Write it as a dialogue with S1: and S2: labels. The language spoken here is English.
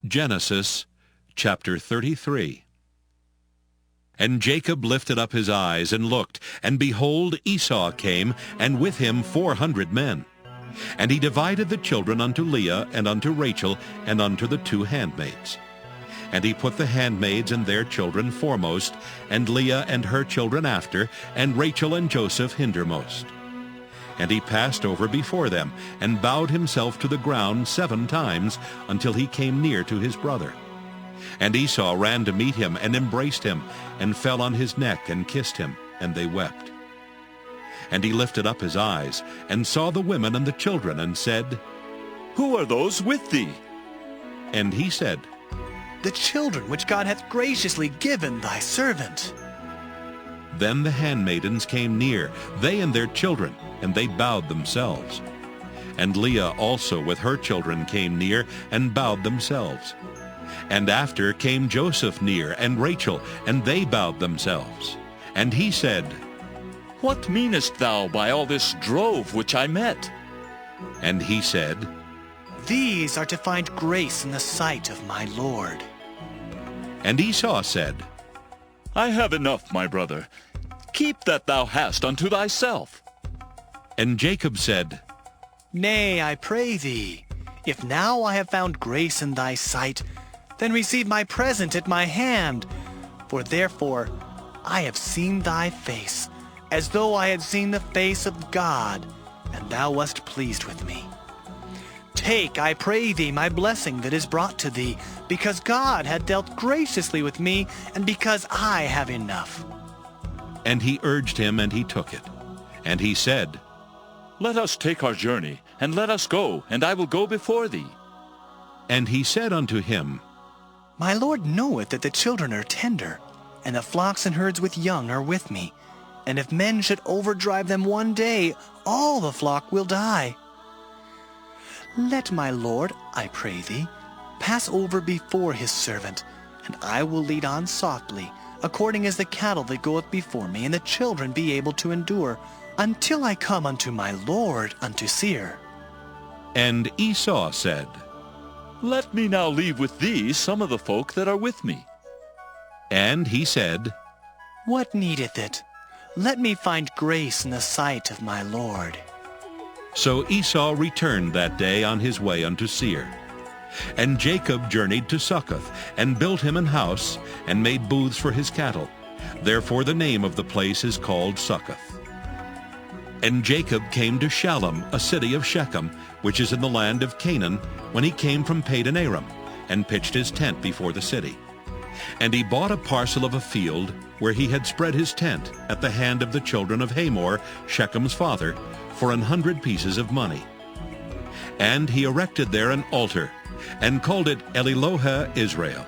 S1: Genesis chapter 33. And Jacob lifted up his eyes and looked, and behold, Esau came, and with him 400 men. And he divided the children unto Leah, and unto Rachel, and unto the 2 handmaids. And he put the handmaids and their children foremost, and Leah and her children after, and Rachel and Joseph hindermost. And he passed over before them, and bowed himself to the ground 7 times, until he came near to his brother. And Esau ran to meet him, and embraced him, and fell on his neck, and kissed him, and they wept. And he lifted up his eyes, and saw the women and the children, and said,
S2: Who are those with thee?
S1: And he said,
S3: The children which God hath graciously given thy servant.
S1: Then the handmaidens came near, they and their children, and they bowed themselves. And Leah also with her children came near, and bowed themselves. And after came Joseph near, and Rachel, and they bowed themselves. And he said,
S2: What meanest thou by all this drove which I met?
S1: And he said,
S3: These are to find grace in the sight of my Lord.
S1: And Esau said,
S2: I have enough, my brother. Keep that thou hast unto thyself.
S1: And Jacob said,
S3: Nay, I pray thee, if now I have found grace in thy sight, then receive my present at my hand. For therefore I have seen thy face, as though I had seen the face of God, and thou wast pleased with me. Take, I pray thee, my blessing that is brought to thee, because God hath dealt graciously with me, and because I have enough.
S1: And he urged him, and he took it. And he said,
S2: Let us take our journey, and let us go, and I will go before thee.
S1: And he said unto him,
S3: My Lord knoweth that the children are tender, and the flocks and herds with young are with me. And if men should overdrive them one day, all the flock will die. Let my Lord, I pray thee, pass over before his servant, and I will lead on softly, according as the cattle that goeth before me, and the children be able to endure, until I come unto my Lord unto Seir.
S1: And Esau said,
S2: Let me now leave with thee some of the folk that are with me.
S1: And he said,
S3: What needeth it? Let me find grace in the sight of my Lord.
S1: So Esau returned that day on his way unto Seir. And Jacob journeyed to Succoth, and built him an house, and made booths for his cattle. Therefore the name of the place is called Succoth. And Jacob came to Shalem, a city of Shechem, which is in the land of Canaan, when he came from Padan Aram, and pitched his tent before the city. And he bought a parcel of a field, where he had spread his tent, at the hand of the children of Hamor, Shechem's father, for 100 pieces of money. And he erected there an altar, and called it Elilohe Israel.